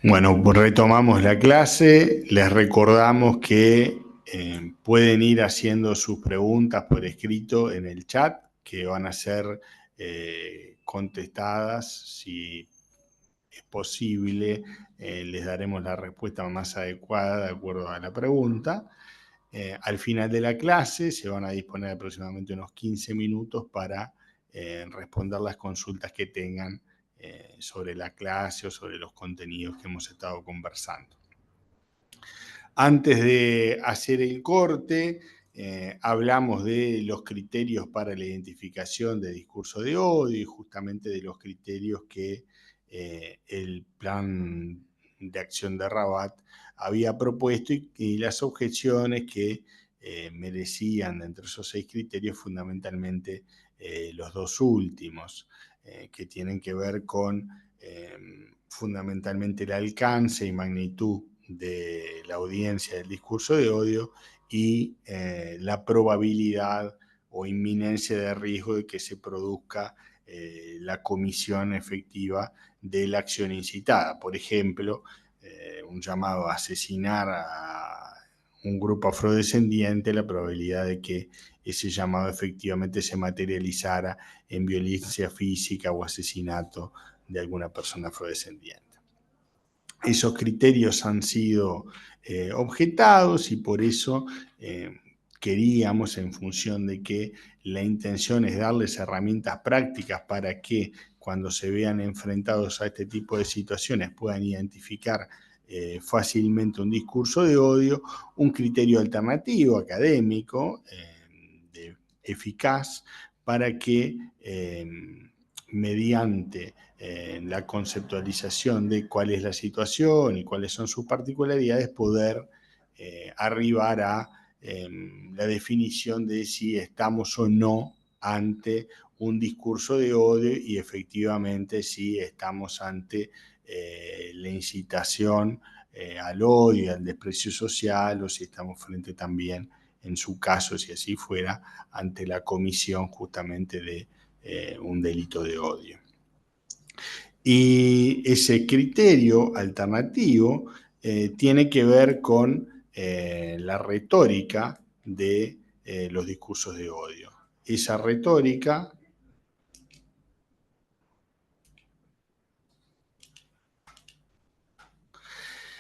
Bueno, pues retomamos la clase. Les recordamos que pueden ir haciendo sus preguntas por escrito en el chat, que van a ser contestadas. Si es posible, les daremos la respuesta más adecuada de acuerdo a la pregunta. Al final de la clase se van a disponer aproximadamente unos 15 minutos para responder las consultas que tengan sobre la clase o sobre los contenidos que hemos estado conversando. Antes de hacer el corte, hablamos de los criterios para la identificación de discurso de odio y justamente de los criterios que el plan de acción de Rabat había propuesto y las objeciones que merecían entre esos 6 criterios fundamentalmente los dos últimos, que tienen que ver con fundamentalmente el alcance y magnitud de la audiencia del discurso de odio y la probabilidad o inminencia de riesgo de que se produzca la comisión efectiva de la acción incitada. Por ejemplo, un llamado a asesinar a un grupo afrodescendiente, la probabilidad de que ese llamado efectivamente se materializara en violencia física o asesinato de alguna persona afrodescendiente. Esos criterios han sido objetados y por eso queríamos, en función de que la intención es darles herramientas prácticas para que cuando se vean enfrentados a este tipo de situaciones puedan identificar fácilmente un discurso de odio, un criterio alternativo académico eficaz para que mediante la conceptualización de cuál es la situación y cuáles son sus particularidades, poder arribar a la definición de si estamos o no ante un discurso de odio y efectivamente si estamos ante la incitación al odio y al desprecio social, o si estamos frente también, en su caso, si así fuera, ante la comisión justamente de un delito de odio. Y ese criterio alternativo tiene que ver con la retórica de los discursos de odio. Esa retórica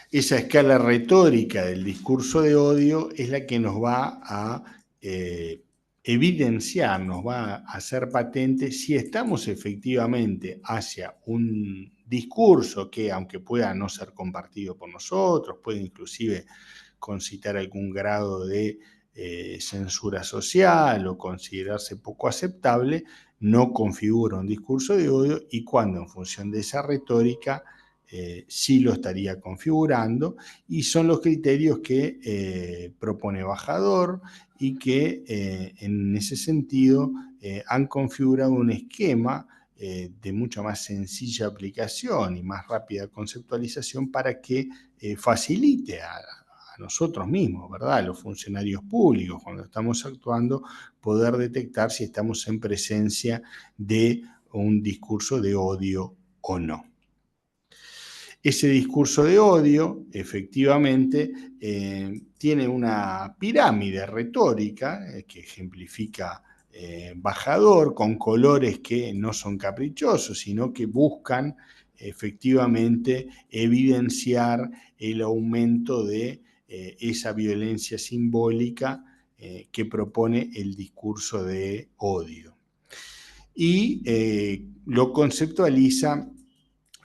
esa escala retórica del discurso de odio es la que nos va a evidenciar, nos va a hacer patente si estamos efectivamente hacia un discurso que, aunque pueda no ser compartido por nosotros, puede inclusive concitar algún grado de censura social o considerarse poco aceptable, no configura un discurso de odio, y cuando en función de esa retórica sí lo estaría configurando, y son los criterios que propone Bajador y que en ese sentido han configurado un esquema de mucha más sencilla aplicación y más rápida conceptualización para que facilite a nosotros mismos, ¿verdad?, a los funcionarios públicos, cuando estamos actuando, poder detectar si estamos en presencia de un discurso de odio o no. Ese discurso de odio, efectivamente, tiene una pirámide retórica que ejemplifica Bajador, con colores que no son caprichosos, sino que buscan efectivamente evidenciar el aumento de esa violencia simbólica que propone el discurso de odio. Y lo conceptualiza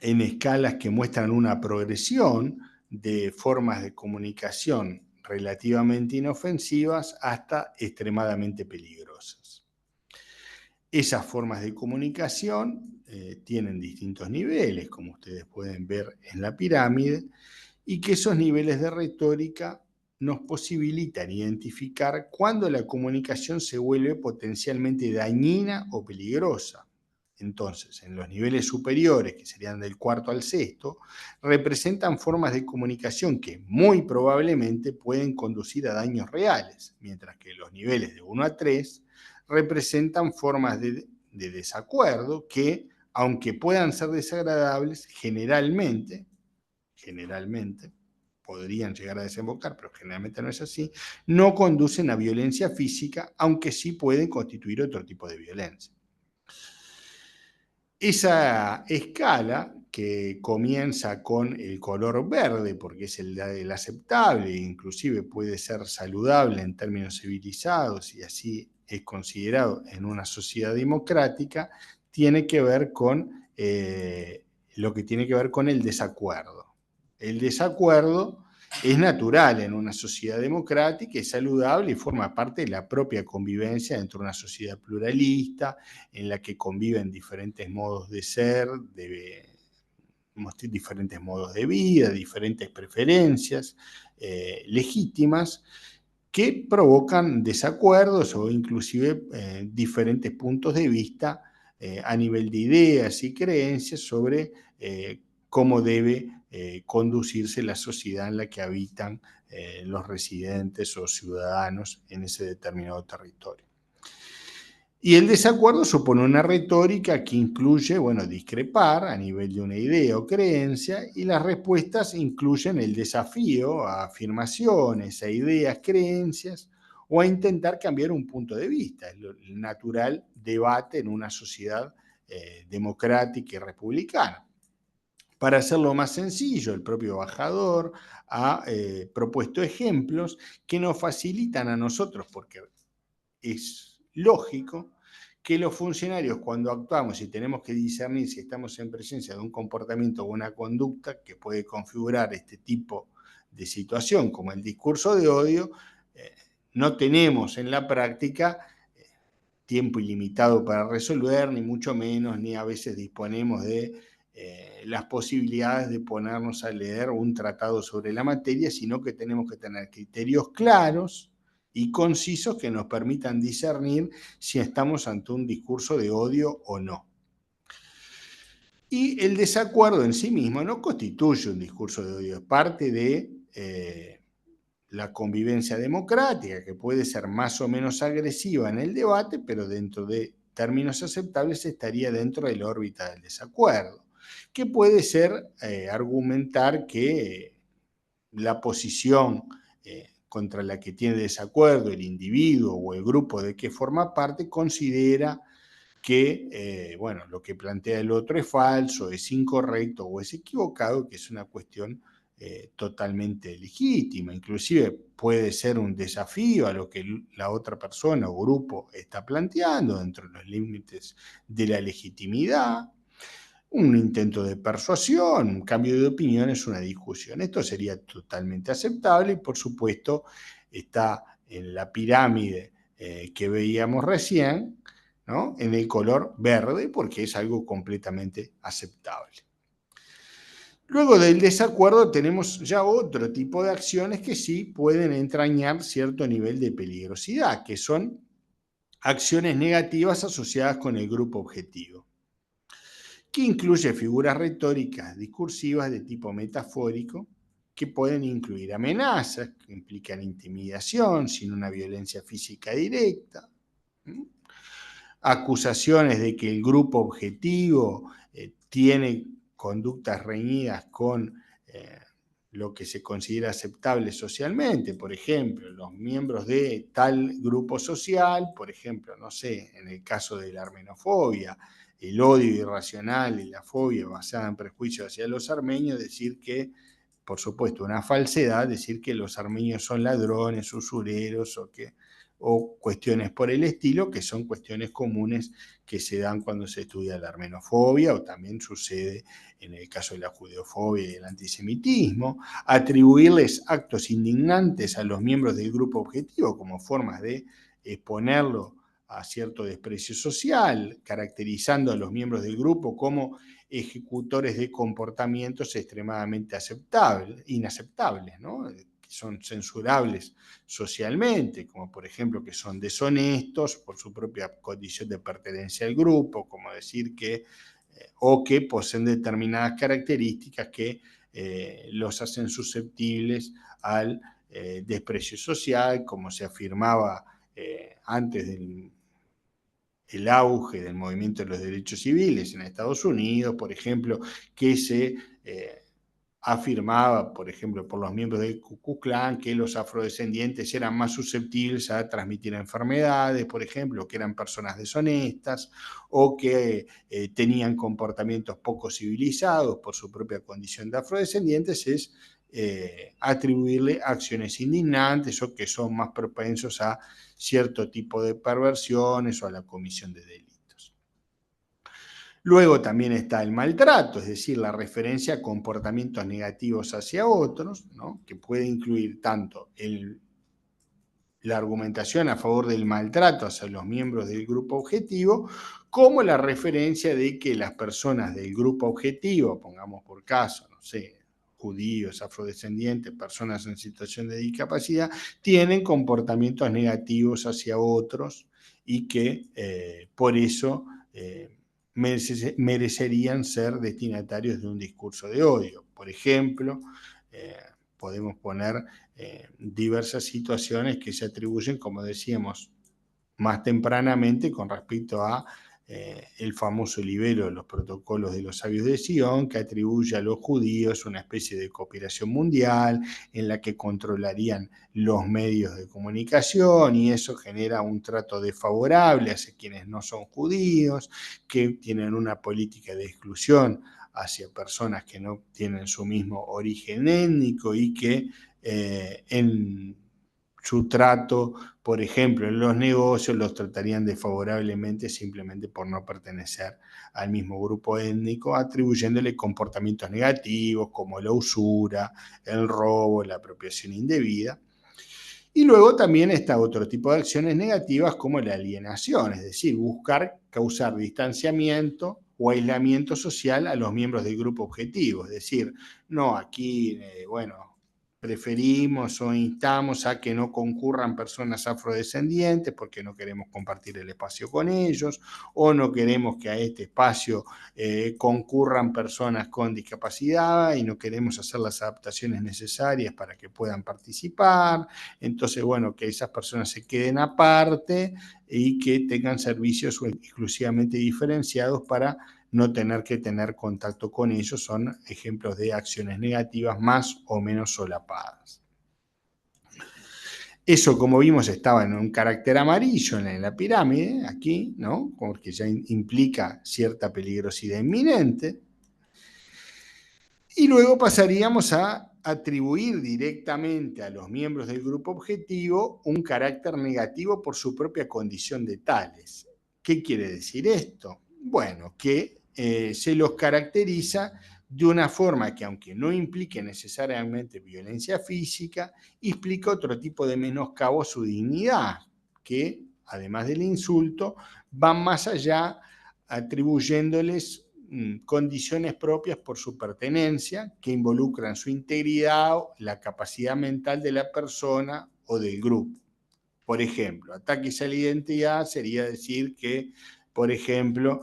en escalas que muestran una progresión de formas de comunicación relativamente inofensivas hasta extremadamente peligrosas. Esas formas de comunicación tienen distintos niveles, como ustedes pueden ver en la pirámide, y que esos niveles de retórica nos posibilitan identificar cuándo la comunicación se vuelve potencialmente dañina o peligrosa. Entonces, en los niveles superiores, que serían del cuarto al sexto, representan formas de comunicación que muy probablemente pueden conducir a daños reales, mientras que los niveles de 1 a 3 representan formas de desacuerdo que aunque puedan ser desagradables, generalmente, podrían llegar a desembocar, pero generalmente no es así, no conducen a violencia física, aunque sí pueden constituir otro tipo de violencia. Esa escala, que comienza con el color verde, porque es el aceptable, inclusive puede ser saludable en términos civilizados y así es considerado en una sociedad democrática, tiene que ver con lo que tiene que ver con el desacuerdo. El desacuerdo es natural en una sociedad democrática, es saludable y forma parte de la propia convivencia dentro de una sociedad pluralista, en la que conviven diferentes modos de ser, diferentes modos de vida, diferentes preferencias legítimas, que provocan desacuerdos o inclusive diferentes puntos de vista a nivel de ideas y creencias sobre cómo debe conducirse la sociedad en la que habitan los residentes o ciudadanos en ese determinado territorio. Y el desacuerdo supone una retórica que incluye, discrepar a nivel de una idea o creencia, y las respuestas incluyen el desafío a afirmaciones, a ideas, creencias, o a intentar cambiar un punto de vista. Es el natural debate en una sociedad democrática y republicana. Para hacerlo más sencillo, el propio Bajador ha propuesto ejemplos que nos facilitan a nosotros, porque es lógico que los funcionarios, cuando actuamos y tenemos que discernir si estamos en presencia de un comportamiento o una conducta que puede configurar este tipo de situación, como el discurso de odio, no tenemos en la práctica tiempo ilimitado para resolver, ni mucho menos, ni a veces disponemos de las posibilidades de ponernos a leer un tratado sobre la materia, sino que tenemos que tener criterios claros y concisos que nos permitan discernir si estamos ante un discurso de odio o no. Y el desacuerdo en sí mismo no constituye un discurso de odio, es parte de la convivencia democrática, que puede ser más o menos agresiva en el debate, pero dentro de términos aceptables estaría dentro de la órbita del desacuerdo, que puede ser argumentar que la posición contra la que tiene desacuerdo el individuo o el grupo de que forma parte considera que lo que plantea el otro es falso, es incorrecto o es equivocado, que es una cuestión totalmente legítima. Inclusive puede ser un desafío a lo que la otra persona o grupo está planteando dentro de los límites de la legitimidad. Un intento de persuasión, un cambio de opinión es una discusión. Esto sería totalmente aceptable y, por supuesto, está en la pirámide que veíamos recién, ¿no?, en el color verde, porque es algo completamente aceptable. Luego del desacuerdo tenemos ya otro tipo de acciones que sí pueden entrañar cierto nivel de peligrosidad, que son acciones negativas asociadas con el grupo objetivo, que incluye figuras retóricas discursivas de tipo metafórico, que pueden incluir amenazas, que implican intimidación sin una violencia física directa, acusaciones de que el grupo objetivo tiene conductas reñidas con lo que se considera aceptable socialmente. Por ejemplo, los miembros de tal grupo social, por ejemplo, no sé, en el caso de la armenofobia, el odio irracional y la fobia basada en prejuicios hacia los armenios, decir que, por supuesto, una falsedad, decir que los armenios son ladrones, usureros o cuestiones por el estilo, que son cuestiones comunes que se dan cuando se estudia la armenofobia, o también sucede en el caso de la judeofobia y el antisemitismo. Atribuirles actos indignantes a los miembros del grupo objetivo como formas de exponerlo a cierto desprecio social, caracterizando a los miembros del grupo como ejecutores de comportamientos extremadamente inaceptables, ¿no?, que son censurables socialmente, como por ejemplo que son deshonestos por su propia condición de pertenencia al grupo, como decir que, o que poseen determinadas características que los hacen susceptibles al desprecio social, como se afirmaba antes del el auge del movimiento de los derechos civiles en Estados Unidos, por ejemplo, que se afirmaba, por ejemplo, por los miembros del Ku Klux Klan, que los afrodescendientes eran más susceptibles a transmitir enfermedades, por ejemplo, que eran personas deshonestas o que tenían comportamientos poco civilizados por su propia condición de afrodescendientes, es atribuirle acciones indignantes o que son más propensos a cierto tipo de perversiones o a la comisión de delitos. Luego también está el maltrato, es decir, la referencia a comportamientos negativos hacia otros, ¿no? Que puede incluir tanto la argumentación a favor del maltrato hacia los miembros del grupo objetivo, como la referencia de que las personas del grupo objetivo, pongamos por caso, no sé, judíos, afrodescendientes, personas en situación de discapacidad, tienen comportamientos negativos hacia otros y que por eso merecerían ser destinatarios de un discurso de odio. Por ejemplo, podemos poner diversas situaciones que se atribuyen, como decíamos más tempranamente, con respecto a el famoso libelo de los protocolos de los sabios de Sion, que atribuye a los judíos una especie de cooperación mundial en la que controlarían los medios de comunicación, y eso genera un trato desfavorable hacia quienes no son judíos, que tienen una política de exclusión hacia personas que no tienen su mismo origen étnico y que en su trato, por ejemplo, en los negocios, los tratarían desfavorablemente simplemente por no pertenecer al mismo grupo étnico, atribuyéndole comportamientos negativos como la usura, el robo, la apropiación indebida. Y luego también está otro tipo de acciones negativas como la alienación, es decir, buscar causar distanciamiento o aislamiento social a los miembros del grupo objetivo. Es decir, no, aquí, bueno, preferimos o instamos a que no concurran personas afrodescendientes porque no queremos compartir el espacio con ellos, o no queremos que a este espacio concurran personas con discapacidad y no queremos hacer las adaptaciones necesarias para que puedan participar. Entonces, bueno, que esas personas se queden aparte y que tengan servicios exclusivamente diferenciados para no tener que tener contacto con ellos. Son ejemplos de acciones negativas más o menos solapadas. Eso, como vimos, estaba en un carácter amarillo en la pirámide, aquí, ¿no? Porque ya implica cierta peligrosidad inminente. Y luego pasaríamos a atribuir directamente a los miembros del grupo objetivo un carácter negativo por su propia condición de tales. ¿Qué quiere decir esto? Bueno, que se los caracteriza de una forma que, aunque no implique necesariamente violencia física, implica otro tipo de menoscabo a su dignidad, que, además del insulto, van más allá atribuyéndoles condiciones propias por su pertenencia que involucran su integridad, la capacidad mental de la persona o del grupo. Por ejemplo, ataques a la identidad sería decir que, por ejemplo,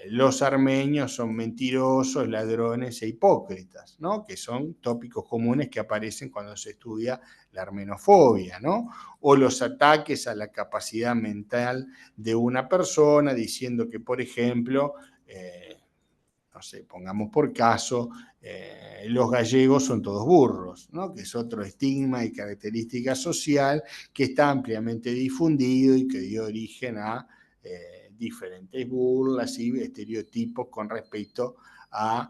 los armenios son mentirosos, ladrones e hipócritas, ¿no? Que son tópicos comunes que aparecen cuando se estudia la armenofobia, ¿no? O los ataques a la capacidad mental de una persona, diciendo que, por ejemplo, no sé, pongamos por caso, los gallegos son todos burros, ¿no? Que es otro estigma y característica social que está ampliamente difundido y que dio origen a diferentes burlas y estereotipos con respecto a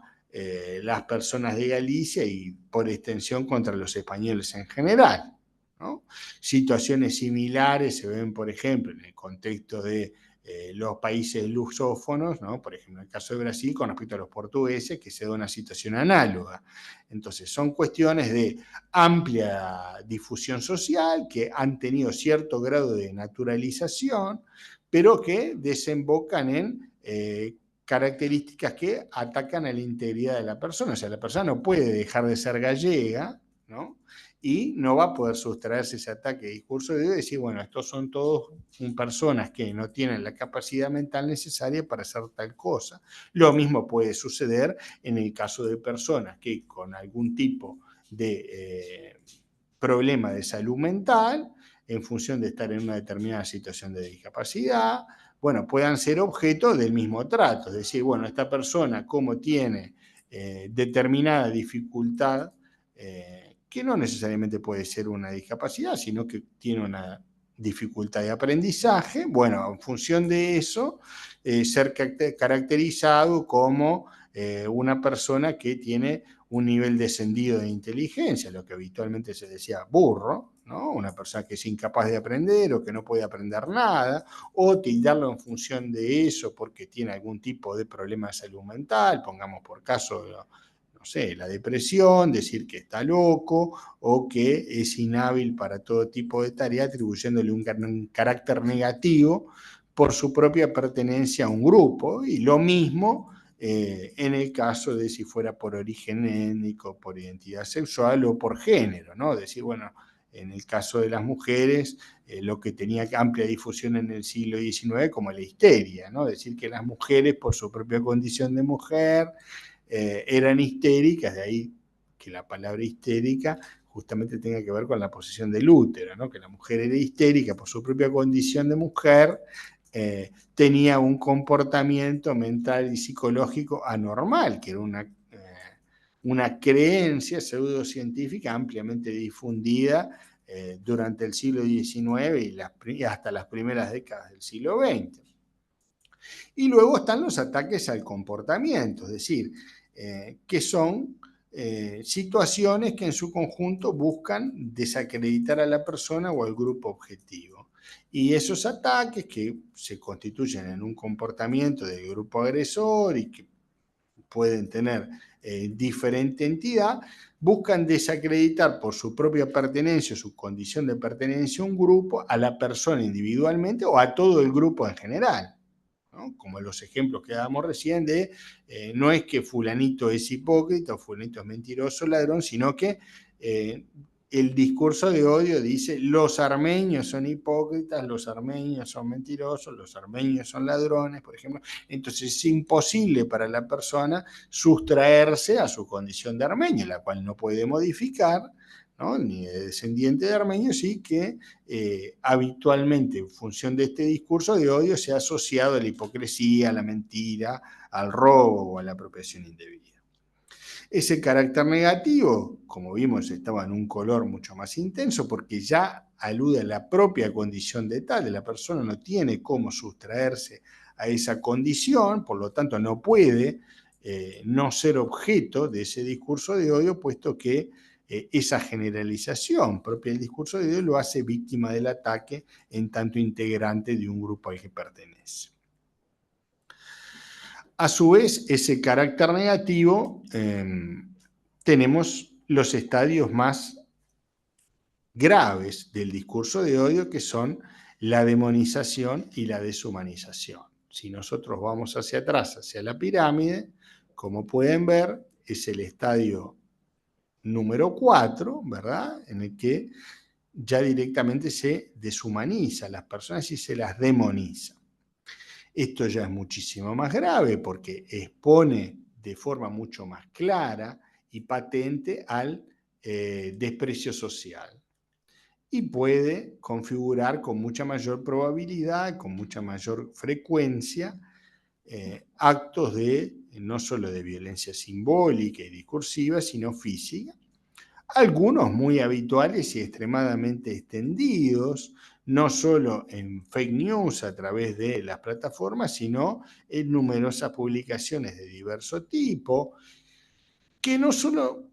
las personas de Galicia y por extensión contra los españoles en general, ¿no? Situaciones similares se ven, por ejemplo, en el contexto de los países lusófonos, ¿no? Por ejemplo, en el caso de Brasil, con respecto a los portugueses, que se da una situación análoga. Entonces, son cuestiones de amplia difusión social que han tenido cierto grado de naturalización, pero que desembocan en características que atacan a la integridad de la persona. O sea, la persona no puede dejar de ser gallega, ¿no? Y no va a poder sustraerse ese ataque de discurso de odio y decir, bueno, estos son todos personas que no tienen la capacidad mental necesaria para hacer tal cosa. Lo mismo puede suceder en el caso de personas que con algún tipo de problema de salud mental, en función de estar en una determinada situación de discapacidad, bueno, puedan ser objeto del mismo trato. Es decir, bueno, esta persona como tiene determinada dificultad, que no necesariamente puede ser una discapacidad, sino que tiene una dificultad de aprendizaje, bueno, en función de eso, ser caracterizado como una persona que tiene un nivel descendido de inteligencia, lo que habitualmente se decía burro, ¿no? Una persona que es incapaz de aprender o que no puede aprender nada, o tildarlo en función de eso porque tiene algún tipo de problema de salud mental, pongamos por caso, no sé, la depresión, decir que está loco o que es inhábil para todo tipo de tarea, atribuyéndole un carácter negativo por su propia pertenencia a un grupo. Y lo mismo en el caso de si fuera por origen étnico, por identidad sexual o por género, ¿no? Decir, bueno, en el caso de las mujeres, lo que tenía amplia difusión en el siglo XIX como la histeria, ¿no? Decir que las mujeres, por su propia condición de mujer, eran histéricas, de ahí que la palabra histérica justamente tenga que ver con la posición del útero, ¿no? Que la mujer era histérica por su propia condición de mujer, tenía un comportamiento mental y psicológico anormal, que era una creencia pseudocientífica ampliamente difundida durante el siglo XIX y hasta las primeras décadas del siglo XX. Y luego están los ataques al comportamiento, es decir, que son situaciones que en su conjunto buscan desacreditar a la persona o al grupo objetivo. Y esos ataques que se constituyen en un comportamiento del grupo agresor y que pueden tener diferente entidad, buscan desacreditar por su propia pertenencia o su condición de pertenencia a un grupo, a la persona individualmente o a todo el grupo en general, ¿no? Como los ejemplos que dábamos recién de no es que fulanito es hipócrita o fulanito es mentiroso, ladrón, sino que el discurso de odio dice los armenios son hipócritas, los armenios son mentirosos, los armenios son ladrones, por ejemplo. Entonces es imposible para la persona sustraerse a su condición de armenio, la cual no puede modificar, ¿no? Ni de descendiente de armenios, y que habitualmente en función de este discurso de odio se ha asociado a la hipocresía, a la mentira, al robo o a la apropiación indebida. Ese carácter negativo, como vimos, estaba en un color mucho más intenso porque ya alude a la propia condición de tal, la persona no tiene cómo sustraerse a esa condición, por lo tanto no puede no ser objeto de ese discurso de odio, puesto que esa generalización propia del discurso de odio lo hace víctima del ataque en tanto integrante de un grupo al que pertenece. A su vez, ese carácter negativo, tenemos los estadios más graves del discurso de odio, que son la demonización y la deshumanización. Si nosotros vamos hacia atrás, hacia la pirámide, como pueden ver, es el estadio número 4, ¿verdad? En el que ya directamente se deshumaniza a las personas y se las demoniza. Esto ya es muchísimo más grave porque expone de forma mucho más clara y patente al desprecio social y puede configurar con mucha mayor probabilidad, con mucha mayor frecuencia, actos de no solo de violencia simbólica y discursiva, sino física, algunos muy habituales y extremadamente extendidos, no solo en fake news a través de las plataformas, sino en numerosas publicaciones de diverso tipo, que no solo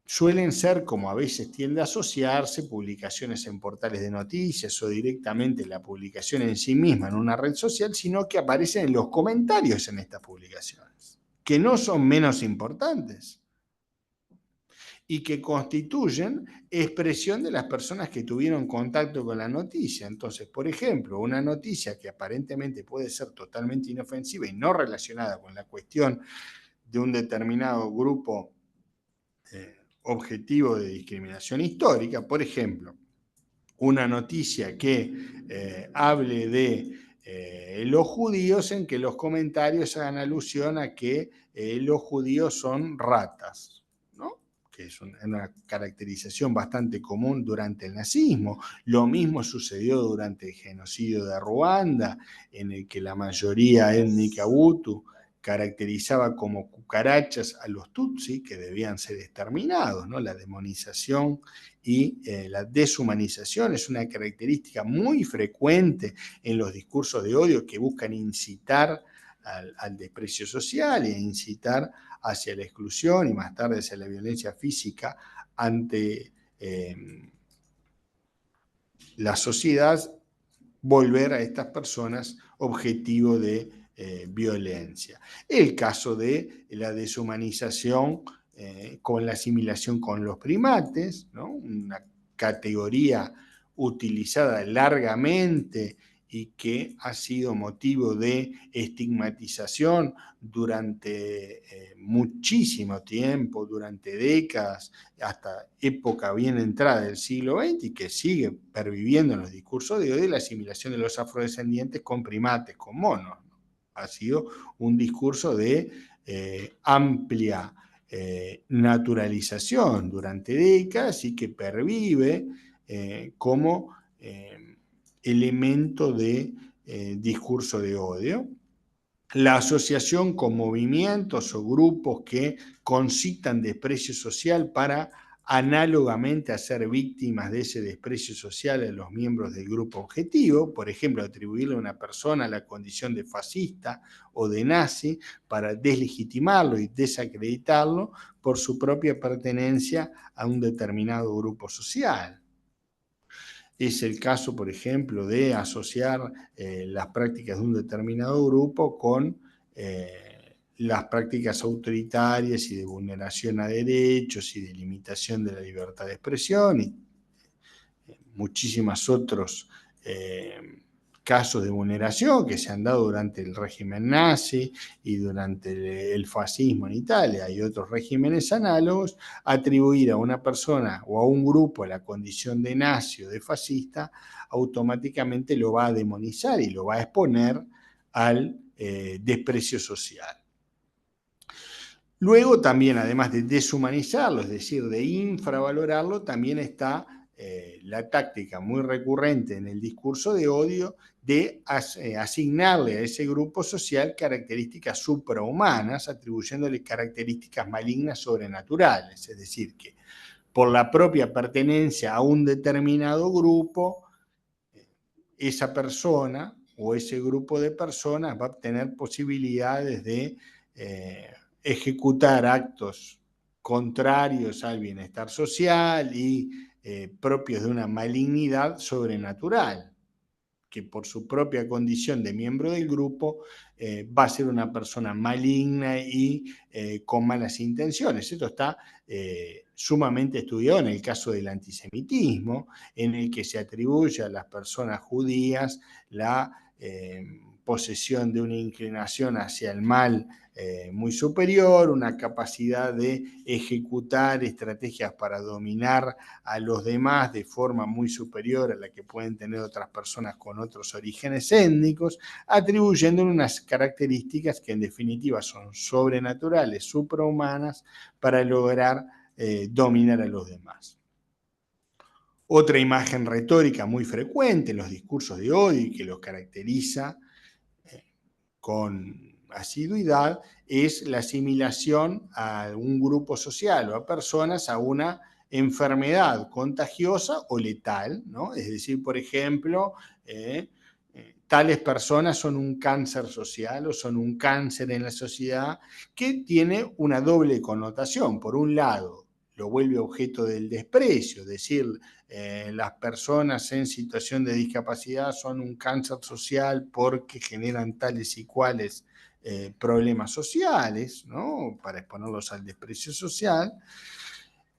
suelen ser, como a veces tiende a asociarse, publicaciones en portales de noticias o directamente la publicación en sí misma en una red social, sino que aparecen en los comentarios en estas publicaciones, que no son menos importantes y que constituyen expresión de las personas que tuvieron contacto con la noticia. Entonces, por ejemplo, una noticia que aparentemente puede ser totalmente inofensiva y no relacionada con la cuestión de un determinado grupo objetivo de discriminación histórica, por ejemplo, una noticia que hable de los judíos, en que los comentarios hagan alusión a que los judíos son ratas, ¿no? que es una caracterización bastante común durante el nazismo. Lo mismo sucedió durante el genocidio de Ruanda, en el que la mayoría étnica hutu caracterizaba como cucarachas a los tutsi, que debían ser exterminados, ¿no? La demonización y la deshumanización es una característica muy frecuente en los discursos de odio que buscan incitar al desprecio social e incitar hacia la exclusión y más tarde hacia la violencia física ante la sociedad, volver a estas personas objetivo de violencia. El caso de la deshumanización con la asimilación con los primates, ¿no? Una categoría utilizada largamente y que ha sido motivo de estigmatización durante muchísimo tiempo, durante décadas, hasta época bien entrada del siglo XX y que sigue perviviendo en los discursos de hoy, la asimilación de los afrodescendientes con primates, con monos. Ha sido un discurso de amplia naturalización durante décadas y que pervive como elemento de discurso de odio. La asociación con movimientos o grupos que concitan desprecio social para análogamente a ser víctimas de ese desprecio social a los miembros del grupo objetivo, por ejemplo, atribuirle a una persona la condición de fascista o de nazi para deslegitimarlo y desacreditarlo por su propia pertenencia a un determinado grupo social. Es el caso, por ejemplo, de asociar las prácticas de un determinado grupo con las prácticas autoritarias y de vulneración a derechos y de limitación de la libertad de expresión y muchísimos otros casos de vulneración que se han dado durante el régimen nazi y durante el fascismo en Italia y otros regímenes análogos, atribuir a una persona o a un grupo la condición de nazi o de fascista, automáticamente lo va a demonizar y lo va a exponer al desprecio social. Luego también, además de deshumanizarlo, es decir, de infravalorarlo, también está la táctica muy recurrente en el discurso de odio de asignarle a ese grupo social características suprahumanas, atribuyéndole características malignas sobrenaturales. Es decir, que por la propia pertenencia a un determinado grupo, esa persona o ese grupo de personas va a tener posibilidades de ejecutar actos contrarios al bienestar social y propios de una malignidad sobrenatural, que por su propia condición de miembro del grupo va a ser una persona maligna y con malas intenciones. Esto está sumamente estudiado en el caso del antisemitismo, en el que se atribuye a las personas judías la posesión de una inclinación hacia el mal muy superior, una capacidad de ejecutar estrategias para dominar a los demás de forma muy superior a la que pueden tener otras personas con otros orígenes étnicos, atribuyéndole unas características que en definitiva son sobrenaturales, suprahumanas, para lograr dominar a los demás. Otra imagen retórica muy frecuente en los discursos de odio y que los caracteriza con asiduidad es la asimilación a un grupo social o a personas a una enfermedad contagiosa o letal, ¿no? Es decir, por ejemplo, tales personas son un cáncer social o son un cáncer en la sociedad, que tiene una doble connotación. Por un lado, lo vuelve objeto del desprecio, es decir, las personas en situación de discapacidad son un cáncer social porque generan tales y cuales problemas sociales, ¿no? Para exponerlos al desprecio social,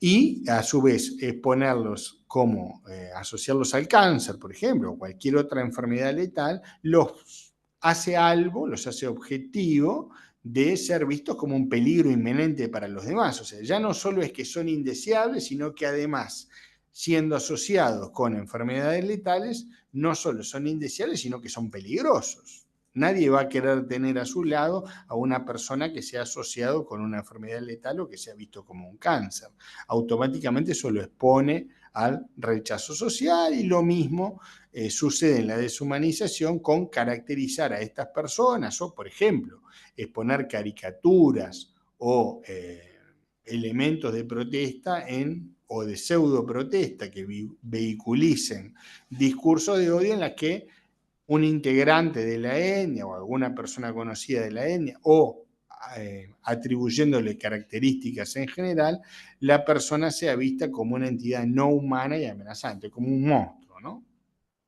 y a su vez exponerlos como asociarlos al cáncer, por ejemplo, o cualquier otra enfermedad letal, los hace algo, los hace objetivo de ser vistos como un peligro inminente para los demás. O sea, ya no solo es que son indeseables, sino que además, siendo asociados con enfermedades letales, no solo son indeseables, sino que son peligrosos. Nadie va a querer tener a su lado a una persona que se ha asociado con una enfermedad letal o que se ha visto como un cáncer. Automáticamente eso lo expone al rechazo social, y lo mismo sucede en la deshumanización con caracterizar a estas personas o, por ejemplo, exponer caricaturas o elementos de protesta o de pseudo protesta que vehiculicen discursos de odio en las que un integrante de la etnia o alguna persona conocida de la etnia, o atribuyéndole características en general, la persona sea vista como una entidad no humana y amenazante, como un monstruo, ¿no?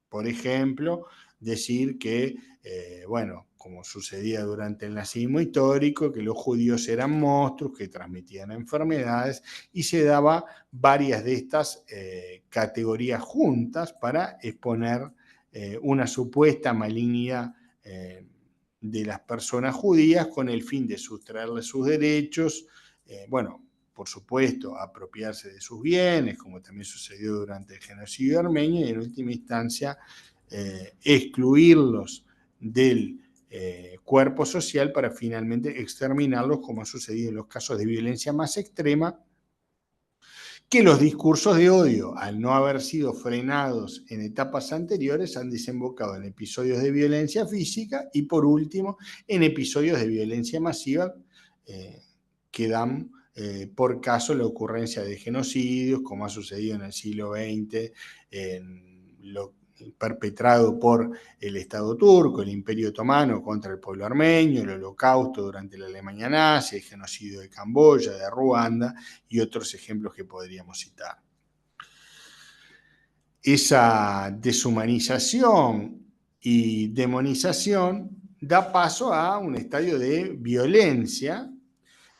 Por ejemplo, decir que, bueno, como sucedía durante el nazismo histórico, que los judíos eran monstruos que transmitían enfermedades, y se daba varias de estas categorías juntas para exponer una supuesta malignidad de las personas judías con el fin de sustraerles sus derechos, bueno, por supuesto, apropiarse de sus bienes, como también sucedió durante el genocidio armenio, y en última instancia excluirlos del cuerpo social para finalmente exterminarlos, como ha sucedido en los casos de violencia más extrema, que los discursos de odio, al no haber sido frenados en etapas anteriores, han desembocado en episodios de violencia física y, por último, en episodios de violencia masiva que dan por caso la ocurrencia de genocidios, como ha sucedido en el siglo XX, perpetrado por el Estado turco, el Imperio Otomano contra el pueblo armenio, el Holocausto durante la Alemania nazi, el genocidio de Camboya, de Ruanda y otros ejemplos que podríamos citar. Esa deshumanización y demonización da paso a un estadio de violencia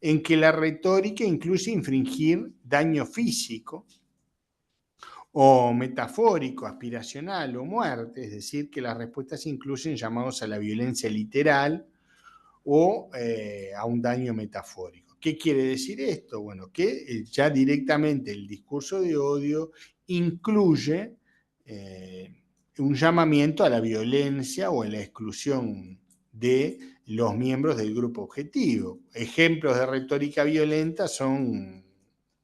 en que la retórica incluye infringir daño físico o metafórico, aspiracional o muerte, es decir, que las respuestas incluyen llamados a la violencia literal o a un daño metafórico. ¿Qué quiere decir esto? Bueno, que ya directamente el discurso de odio incluye un llamamiento a la violencia o a la exclusión de los miembros del grupo objetivo. Ejemplos de retórica violenta son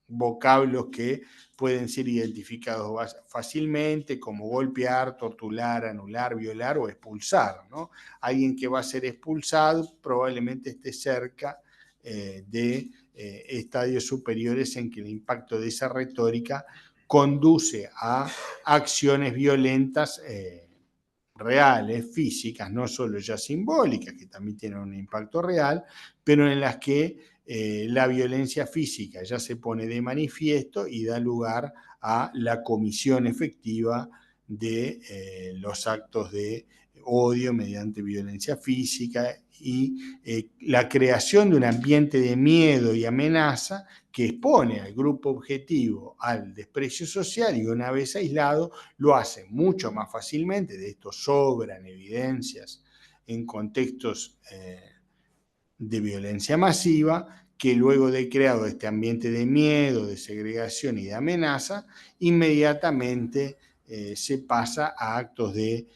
vocablos que pueden ser identificados fácilmente como golpear, torturar, anular, violar o expulsar, ¿no? Alguien que va a ser expulsado probablemente esté cerca de estadios superiores en que el impacto de esa retórica conduce a acciones violentas reales, físicas, no solo ya simbólicas, que también tienen un impacto real, pero en las que la violencia física ya se pone de manifiesto y da lugar a la comisión efectiva de los actos de odio mediante violencia física y la creación de un ambiente de miedo y amenaza que expone al grupo objetivo al desprecio social, y una vez aislado lo hace mucho más fácilmente. De esto sobran evidencias en contextos de violencia masiva, que luego de creado este ambiente de miedo, de segregación y de amenaza, inmediatamente se pasa a actos de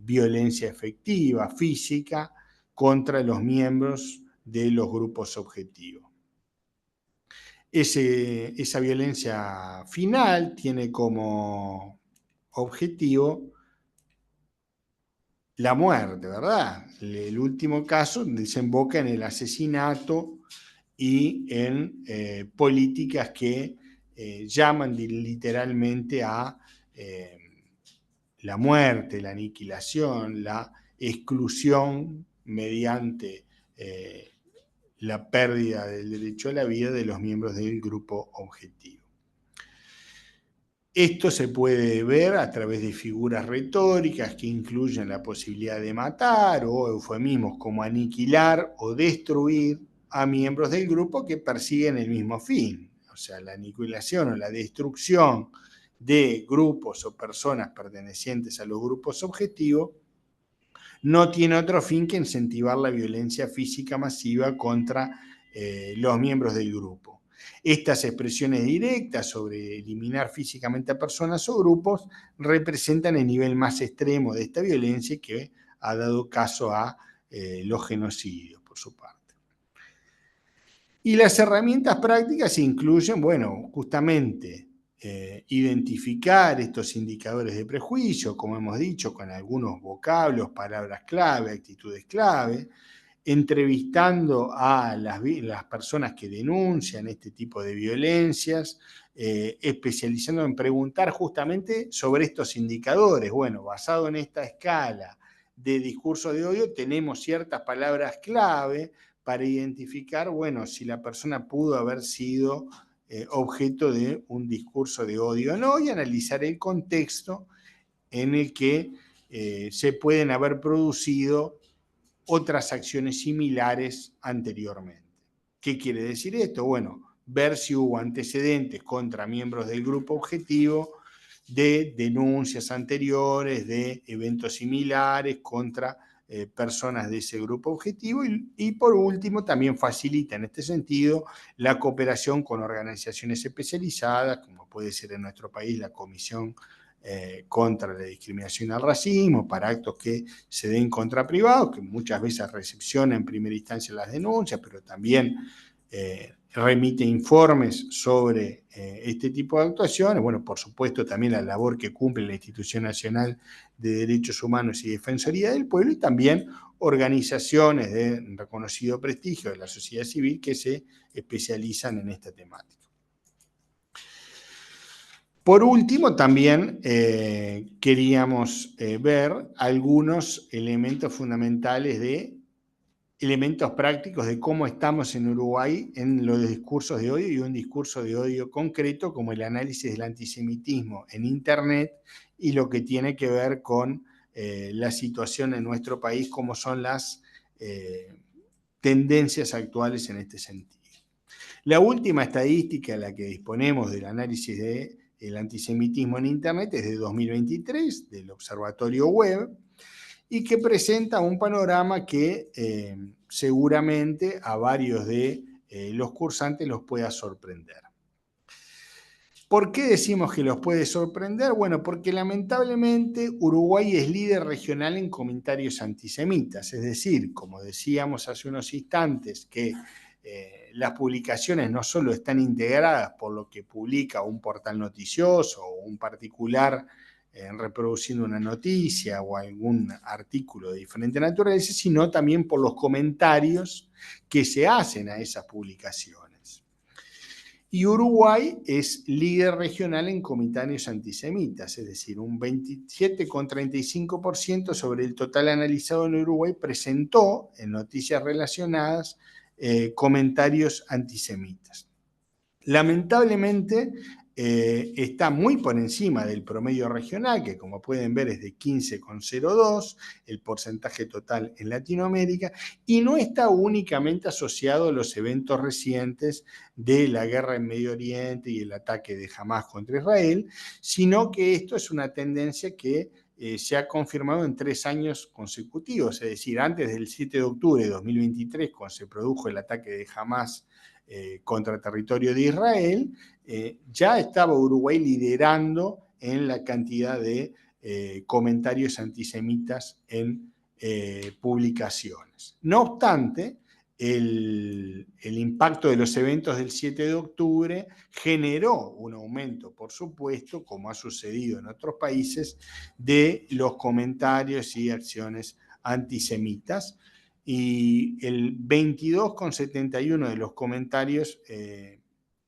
violencia efectiva, física, contra los miembros de los grupos objetivos. Esa violencia final tiene como objetivo la muerte, ¿verdad? El último caso desemboca en el asesinato y en políticas que llaman literalmente a la muerte, la aniquilación, la exclusión mediante la pérdida del derecho a la vida de los miembros del grupo objetivo. Esto se puede ver a través de figuras retóricas que incluyen la posibilidad de matar o eufemismos como aniquilar o destruir a miembros del grupo que persiguen el mismo fin. O sea, la aniquilación o la destrucción de grupos o personas pertenecientes a los grupos objetivos no tiene otro fin que incentivar la violencia física masiva contra los miembros del grupo. Estas expresiones directas sobre eliminar físicamente a personas o grupos representan el nivel más extremo de esta violencia que ha dado caso a los genocidios, por su parte. Y las herramientas prácticas incluyen, bueno, justamente identificar estos indicadores de prejuicio, como hemos dicho, con algunos vocablos, palabras clave, actitudes clave, entrevistando a las personas que denuncian este tipo de violencias, especializando en preguntar justamente sobre estos indicadores. Bueno, basado en esta escala de discurso de odio, tenemos ciertas palabras clave para identificar, bueno, si la persona pudo haber sido objeto de un discurso de odio o no, y analizar el contexto en el que se pueden haber producido otras acciones similares anteriormente. ¿Qué quiere decir esto? Bueno, ver si hubo antecedentes contra miembros del grupo objetivo de denuncias anteriores, de eventos similares contra personas de ese grupo objetivo y por último también facilita en este sentido la cooperación con organizaciones especializadas, como puede ser en nuestro país la Comisión contra la discriminación y el racismo, para actos que se den contra privados, que muchas veces recepciona en primera instancia las denuncias, pero también remite informes sobre este tipo de actuaciones. Bueno, por supuesto también la labor que cumple la Institución Nacional de Derechos Humanos y Defensoría del Pueblo, y también organizaciones de reconocido prestigio de la sociedad civil que se especializan en esta temática. Por último, también queríamos ver algunos elementos fundamentales elementos prácticos de cómo estamos en Uruguay en los discursos de odio y un discurso de odio concreto como el análisis del antisemitismo en Internet y lo que tiene que ver con la situación en nuestro país, cómo son las tendencias actuales en este sentido. La última estadística a la que disponemos del análisis del antisemitismo en Internet es de 2023, del Observatorio Web, y que presenta un panorama que seguramente a varios de los cursantes los pueda sorprender. ¿Por qué decimos que los puede sorprender? Bueno, porque lamentablemente Uruguay es líder regional en comentarios antisemitas, es decir, como decíamos hace unos instantes, que las publicaciones no solo están integradas por lo que publica un portal noticioso o un particular reproduciendo una noticia o algún artículo de diferente naturaleza, sino también por los comentarios que se hacen a esas publicaciones. Y Uruguay es líder regional en comentarios antisemitas, es decir, un 27,35% sobre el total analizado en Uruguay presentó en noticias relacionadas comentarios antisemitas. Lamentablemente está muy por encima del promedio regional, que como pueden ver es de 15,02, el porcentaje total en Latinoamérica, y no está únicamente asociado a los eventos recientes de la guerra en Medio Oriente y el ataque de Hamás contra Israel, sino que esto es una tendencia que se ha confirmado en 3 años consecutivos, es decir, antes del 7 de octubre de 2023, cuando se produjo el ataque de Hamás contra el territorio de Israel, ya estaba Uruguay liderando en la cantidad de comentarios antisemitas en publicaciones. No obstante, el impacto de los eventos del 7 de octubre generó un aumento, por supuesto, como ha sucedido en otros países, de los comentarios y acciones antisemitas, y el 22,71 de los comentarios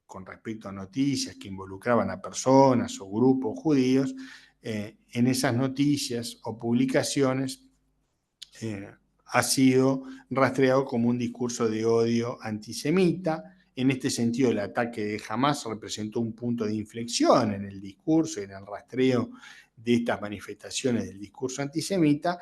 con respecto a noticias que involucraban a personas o grupos judíos, en esas noticias o publicaciones ha sido rastreado como un discurso de odio antisemita. En este sentido, el ataque de Hamás representó un punto de inflexión en el discurso y en el rastreo de estas manifestaciones del discurso antisemita,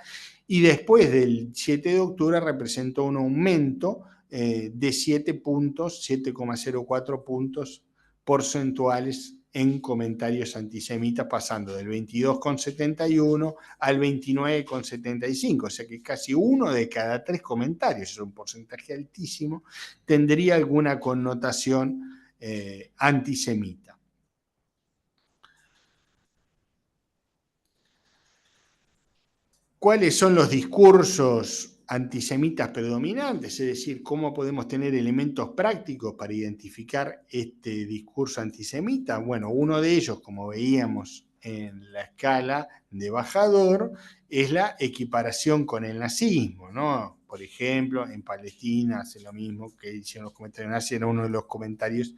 y después del 7 de octubre representó un aumento de 7 puntos, 7,04 puntos porcentuales en comentarios antisemitas, pasando del 22,71 al 29,75, o sea que casi 1 de cada 3 comentarios, es un porcentaje altísimo, tendría alguna connotación antisemita. ¿Cuáles son los discursos antisemitas predominantes? Es decir, ¿cómo podemos tener elementos prácticos para identificar este discurso antisemita? Bueno, uno de ellos, como veíamos en la escala de Bajador, es la equiparación con el nazismo, ¿no? Por ejemplo, en Palestina hace lo mismo que hicieron los comentarios nazis, era uno de los comentarios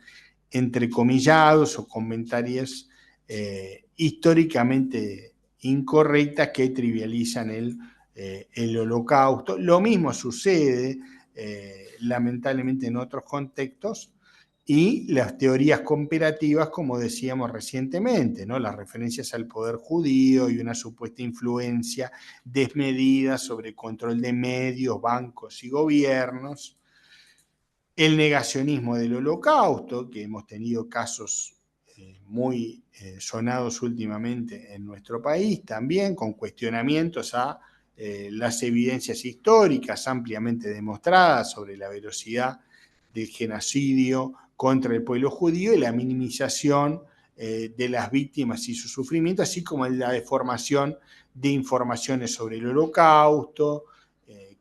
entrecomillados o comentarios históricamente incorrectas que trivializan el holocausto. Lo mismo sucede lamentablemente en otros contextos, y las teorías conspirativas, como decíamos recientemente, ¿no? Las referencias al poder judío y una supuesta influencia desmedida sobre el control de medios, bancos y gobiernos. El negacionismo del holocausto, que hemos tenido casos muy sonados últimamente en nuestro país, también con cuestionamientos a las evidencias históricas ampliamente demostradas sobre la veracidad del genocidio contra el pueblo judío y la minimización de las víctimas y su sufrimiento, así como la deformación de informaciones sobre el holocausto,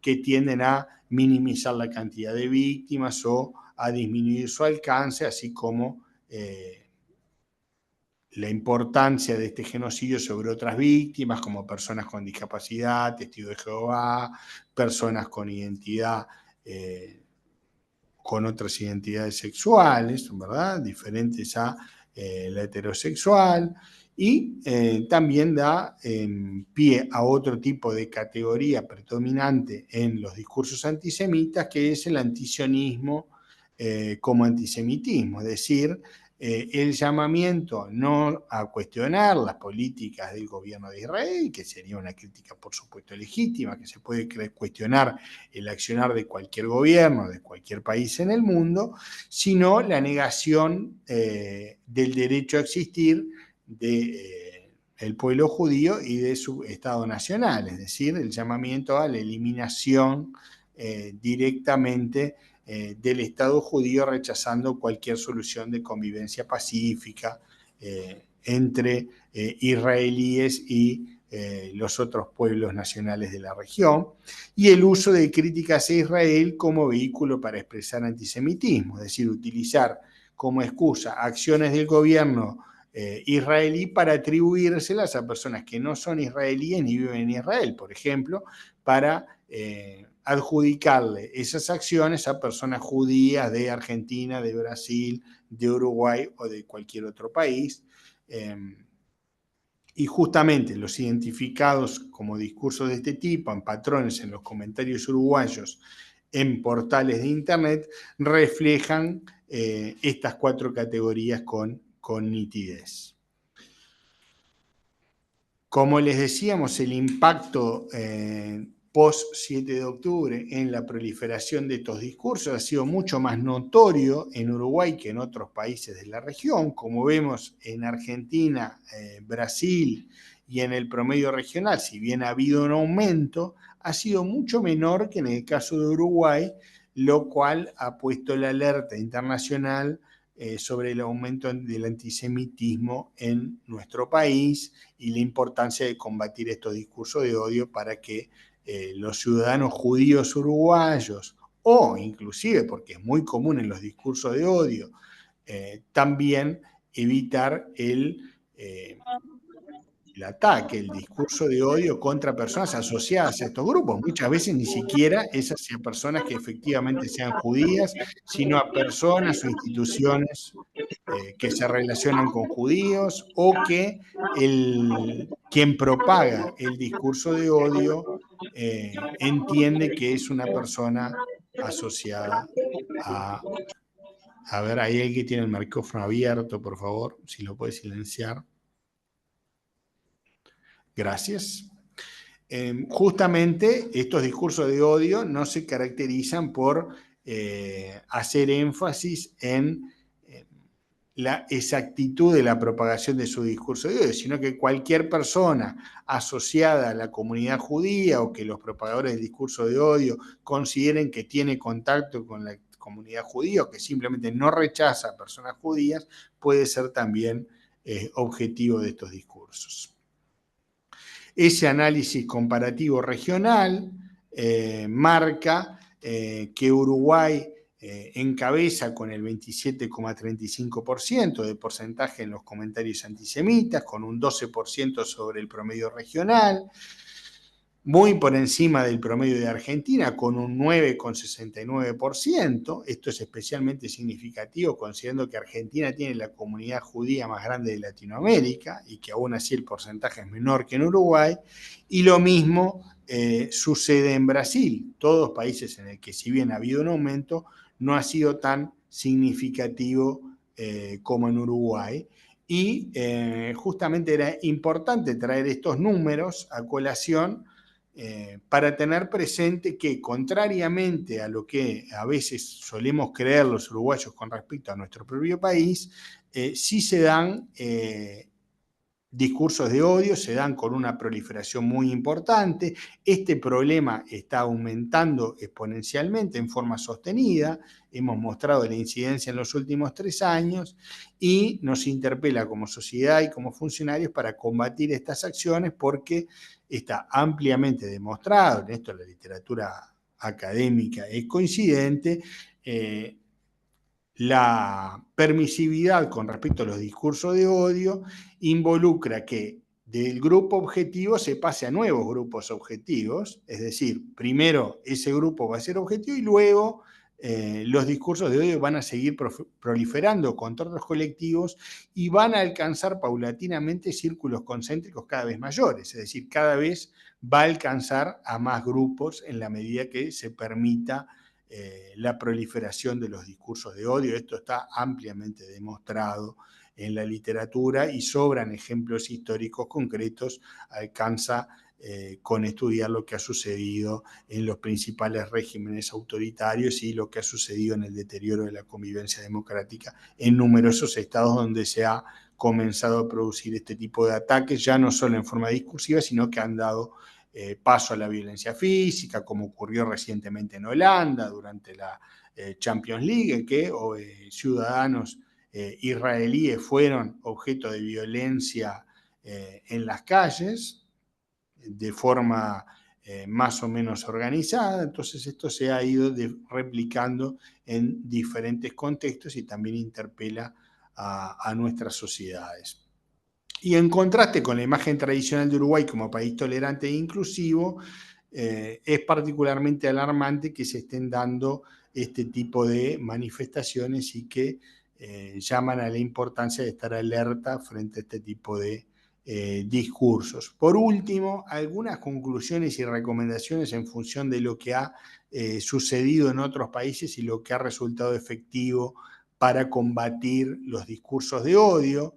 que tienden a minimizar la cantidad de víctimas o a disminuir su alcance, así como la importancia de este genocidio sobre otras víctimas, como personas con discapacidad, testigos de Jehová, personas con identidad, con otras identidades sexuales, ¿verdad? Diferentes a la heterosexual, y también da pie a otro tipo de categoría predominante en los discursos antisemitas, que es el antisionismo como antisemitismo, es decir, el llamamiento no a cuestionar las políticas del gobierno de Israel, que sería una crítica por supuesto legítima, que se puede cuestionar el accionar de cualquier gobierno, de cualquier país en el mundo, sino la negación del derecho a existir del pueblo judío y de su Estado nacional, es decir, el llamamiento a la eliminación directamente del Estado judío, rechazando cualquier solución de convivencia pacífica entre israelíes y los otros pueblos nacionales de la región, y el uso de críticas a Israel como vehículo para expresar antisemitismo, es decir, utilizar como excusa acciones del gobierno israelí para atribuírselas a personas que no son israelíes ni viven en Israel, por ejemplo, para adjudicarle esas acciones a personas judías de Argentina, de Brasil, de Uruguay o de cualquier otro país. Y justamente los identificados como discursos de este tipo, en patrones en los comentarios uruguayos, en portales de internet, reflejan estas 4 categorías con nitidez. Como les decíamos, el impacto post-7 de octubre en la proliferación de estos discursos ha sido mucho más notorio en Uruguay que en otros países de la región. Como vemos en Argentina, Brasil y en el promedio regional, si bien ha habido un aumento, ha sido mucho menor que en el caso de Uruguay, lo cual ha puesto la alerta internacional sobre el aumento del antisemitismo en nuestro país y la importancia de combatir estos discursos de odio para que los ciudadanos judíos uruguayos, o inclusive, porque es muy común en los discursos de odio, también evitar el ataque, el discurso de odio contra personas asociadas a estos grupos. Muchas veces ni siquiera es hacia personas que efectivamente sean judías, sino a personas o instituciones que se relacionan con judíos, o que quien propaga el discurso de odio entiende que es una persona asociada a... A ver, ahí alguien que tiene el micrófono abierto, por favor, si lo puede silenciar. Gracias. Justamente estos discursos de odio no se caracterizan por hacer énfasis en la exactitud de la propagación de su discurso de odio, sino que cualquier persona asociada a la comunidad judía o que los propagadores del discurso de odio consideren que tiene contacto con la comunidad judía o que simplemente no rechaza a personas judías, puede ser también objetivo de estos discursos. Ese análisis comparativo regional marca que Uruguay encabeza con el 27,35% de porcentaje en los comentarios antisemitas, con un 12% sobre el promedio regional, muy por encima del promedio de Argentina, con un 9,69%. Esto es especialmente significativo considerando que Argentina tiene la comunidad judía más grande de Latinoamérica y que aún así el porcentaje es menor que en Uruguay. Y lo mismo sucede en Brasil, todos países en el que si bien ha habido un aumento, no ha sido tan significativo como en Uruguay. Y justamente era importante traer estos números a colación para tener presente que, contrariamente a lo que a veces solemos creer los uruguayos con respecto a nuestro propio país, sí se dan discursos de odio, se dan con una proliferación muy importante. Este problema está aumentando exponencialmente en forma sostenida. Hemos mostrado la incidencia en los últimos 3 años y nos interpela como sociedad y como funcionarios para combatir estas acciones, porque está ampliamente demostrado, en esto la literatura académica es coincidente, la permisividad con respecto a los discursos de odio involucra que del grupo objetivo se pase a nuevos grupos objetivos, es decir, primero ese grupo va a ser objetivo y luego los discursos de odio van a seguir proliferando contra otros colectivos y van a alcanzar paulatinamente círculos concéntricos cada vez mayores, es decir, cada vez va a alcanzar a más grupos en la medida que se permita la proliferación de los discursos de odio. Esto está ampliamente demostrado en la literatura y sobran ejemplos históricos concretos. Alcanza con estudiar lo que ha sucedido en los principales regímenes autoritarios y lo que ha sucedido en el deterioro de la convivencia democrática en numerosos estados donde se ha comenzado a producir este tipo de ataques, ya no solo en forma discursiva, sino que han dado paso a la violencia física, como ocurrió recientemente en Holanda durante la Champions League, en que ciudadanos israelíes fueron objeto de violencia en las calles de forma más o menos organizada. Entonces esto se ha ido replicando en diferentes contextos y también interpela a nuestras sociedades. Y en contraste con la imagen tradicional de Uruguay como país tolerante e inclusivo, es particularmente alarmante que se estén dando este tipo de manifestaciones y que llaman a la importancia de estar alerta frente a este tipo de discursos. Por último, algunas conclusiones y recomendaciones en función de lo que ha sucedido en otros países y lo que ha resultado efectivo para combatir los discursos de odio.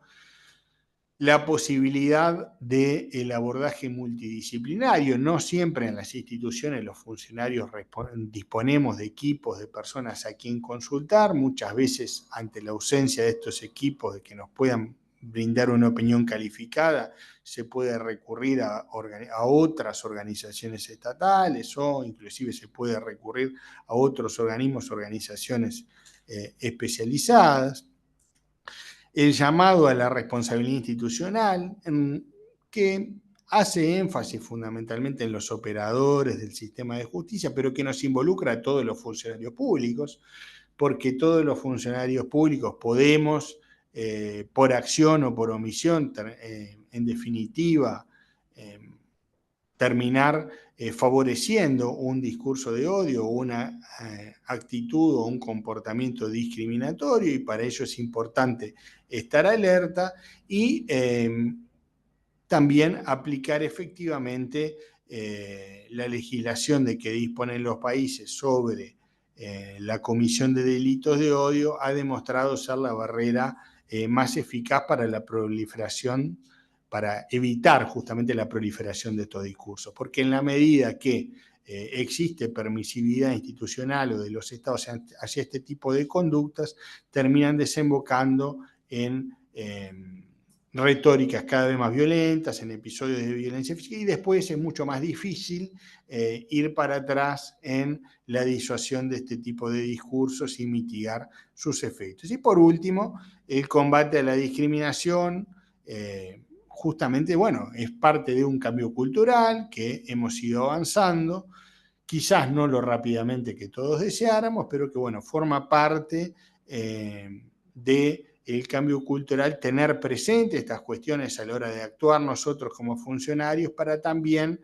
La posibilidad del abordaje multidisciplinario. No siempre en las instituciones los funcionarios disponemos de equipos de personas a quien consultar. Muchas veces, ante la ausencia de estos equipos de que nos puedan brindar una opinión calificada, se puede recurrir a otras organizaciones estatales o inclusive se puede recurrir a otros organismos, organizaciones especializadas. El llamado a la responsabilidad institucional, que hace énfasis fundamentalmente en los operadores del sistema de justicia, pero que nos involucra a todos los funcionarios públicos, porque todos los funcionarios públicos podemos, por acción o por omisión, en definitiva, terminar favoreciendo un discurso de odio, una actitud o un comportamiento discriminatorio, y para ello es importante estar alerta y también aplicar efectivamente la legislación de que disponen los países sobre la comisión de delitos de odio. Ha demostrado ser la barrera más eficaz para la proliferación, para evitar justamente la proliferación de estos discursos, porque en la medida que existe permisividad institucional o de los estados hacia este tipo de conductas, terminan desembocando en retóricas cada vez más violentas, en episodios de violencia física, y después es mucho más difícil ir para atrás en la disuasión de este tipo de discursos y mitigar sus efectos. Y por último, el combate a la discriminación, justamente, bueno, es parte de un cambio cultural que hemos ido avanzando, quizás no lo rápidamente que todos deseáramos, pero que, bueno, forma parte del cambio cultural, tener presente estas cuestiones a la hora de actuar nosotros como funcionarios para también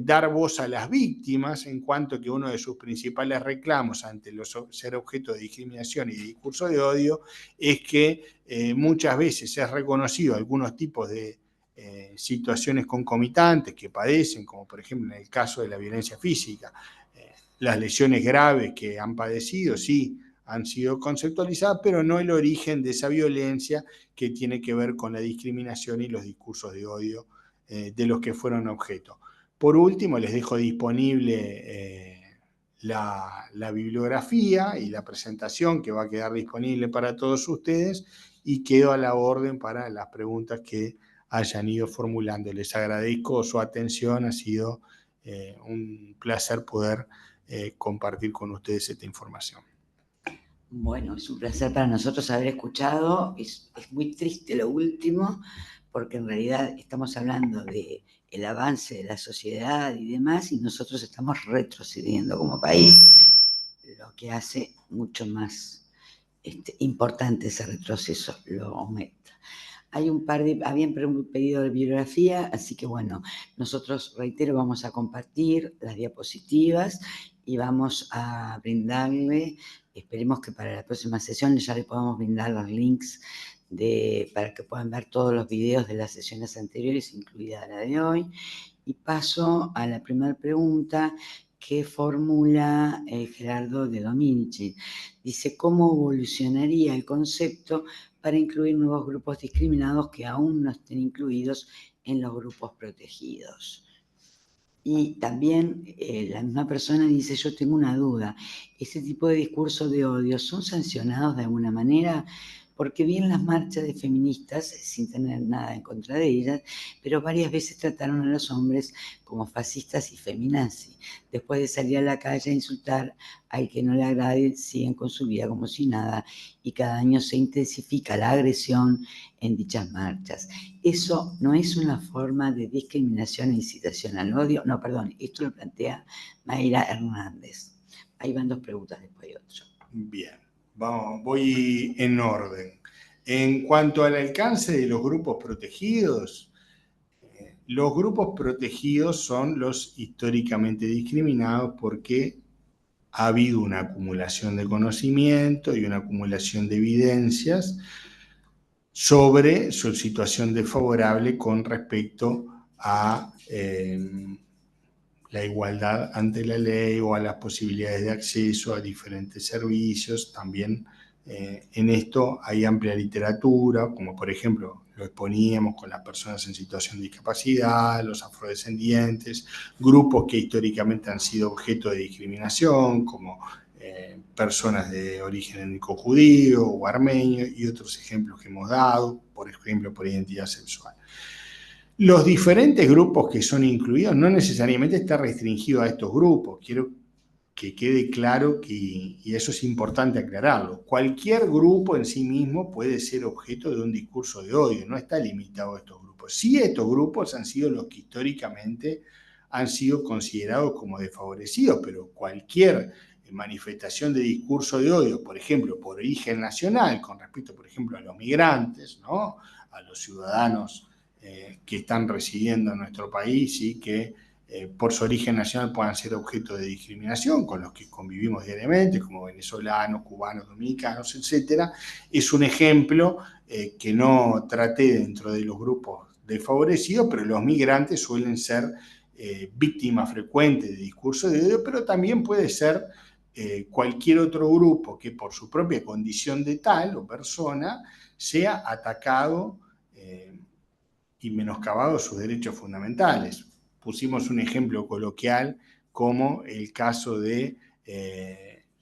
dar voz a las víctimas, en cuanto que uno de sus principales reclamos ante ser objeto de discriminación y de discurso de odio es que muchas veces es reconocido algunos tipos de situaciones concomitantes que padecen, como por ejemplo en el caso de la violencia física, las lesiones graves que han padecido, sí, han sido conceptualizadas, pero no el origen de esa violencia que tiene que ver con la discriminación y los discursos de odio de los que fueron objeto. Por último, les dejo disponible la bibliografía y la presentación que va a quedar disponible para todos ustedes, y quedo a la orden para las preguntas que hayan ido formulando. Les agradezco su atención, ha sido un placer poder compartir con ustedes esta información. Bueno, es un placer para nosotros haber escuchado. Es muy triste lo último, porque en realidad estamos hablando del avance de la sociedad y demás, y nosotros estamos retrocediendo como país, lo que hace mucho más importante ese retroceso, lo aumenta. Habían pedido de bibliografía, así que bueno, nosotros, reitero, vamos a compartir las diapositivas y vamos a brindarle, esperemos que para la próxima sesión ya le podamos brindar los links para que puedan ver todos los videos de las sesiones anteriores, incluida la de hoy. Y paso a la primera pregunta que formula Gerardo de Dominici. Dice, ¿cómo evolucionaría el concepto para incluir nuevos grupos discriminados que aún no estén incluidos en los grupos protegidos? Y también la misma persona dice, yo tengo una duda, ¿ese tipo de discursos de odio son sancionados de alguna manera? Porque vi en las marchas de feministas, sin tener nada en contra de ellas, pero varias veces trataron a los hombres como fascistas y feminazis. Después de salir a la calle a insultar al que no le agrade, siguen con su vida como si nada, y cada año se intensifica la agresión en dichas marchas. Eso no es una forma de discriminación e incitación al odio. No, perdón, esto lo plantea Mayra Hernández. Ahí van dos preguntas, después hay otro. Bien, voy en orden. En cuanto al alcance de los grupos protegidos son los históricamente discriminados porque ha habido una acumulación de conocimiento y una acumulación de evidencias sobre su situación desfavorable con respecto a la igualdad ante la ley o a las posibilidades de acceso a diferentes servicios. También en esto hay amplia literatura, como por ejemplo lo exponíamos con las personas en situación de discapacidad, los afrodescendientes, grupos que históricamente han sido objeto de discriminación, como personas de origen étnico-judío o armenio, y otros ejemplos que hemos dado, por ejemplo, por identidad sexual. Los diferentes grupos que son incluidos no necesariamente está restringido a estos grupos. Quiero que quede claro y eso es importante aclararlo. Cualquier grupo en sí mismo puede ser objeto de un discurso de odio, no está limitado a estos grupos. Sí, estos grupos han sido los que históricamente han sido considerados como desfavorecidos, pero cualquier manifestación de discurso de odio, por ejemplo, por origen nacional, con respecto, por ejemplo, a los migrantes, ¿no?, a los ciudadanos que están residiendo en nuestro país y que por su origen nacional puedan ser objeto de discriminación, con los que convivimos diariamente, como venezolanos, cubanos, dominicanos, etc. Es un ejemplo que no traté dentro de los grupos desfavorecidos, pero los migrantes suelen ser víctimas frecuentes de discursos de odio, pero también puede ser cualquier otro grupo que por su propia condición de tal o persona sea atacado y menoscabado sus derechos fundamentales. Pusimos un ejemplo coloquial como el caso de